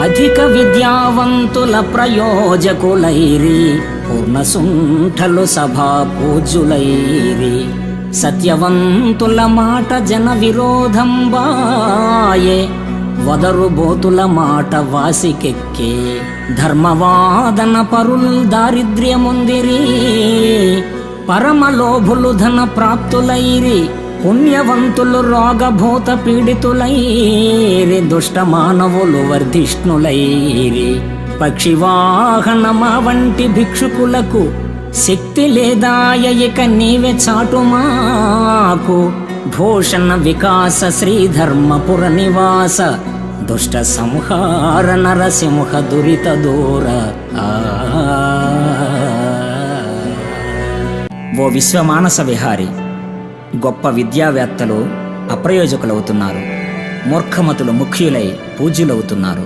అధిక విద్యావంతుల ప్రయోజకులైరి, పూర్ణసుంఠలు సభా పూజ్యులైరి. సత్యవంతుల మాట జన విరోధం బాయే, వదరుబోతుల మాట వాసికెక్కే. ధర్మవాదన పరుల్ దారిద్ర్యముందిరి, పరమలోభులు ధన ప్రాప్తులైరి. పుణ్యవంతులు రోగభూత పీడితులైరి, దుష్ట మానవులు వర్ధిష్ణులైరి. పక్షివాహనమా వంటి భిక్షుకులకు శక్తి లేదాయ, ఇక నీవే చాటుమాకు. భూషణ వికాస శ్రీధర్మపుర నివాస, దుష్ట సంహార నరసింహ దురిత దూర. ఓ విశ్వమానస విహారి, గొప్ప విద్యావేత్తలు అప్రయోజకులవుతున్నారు, మూర్ఖమతులు ముఖ్యులై పూజ్యులవుతున్నారు.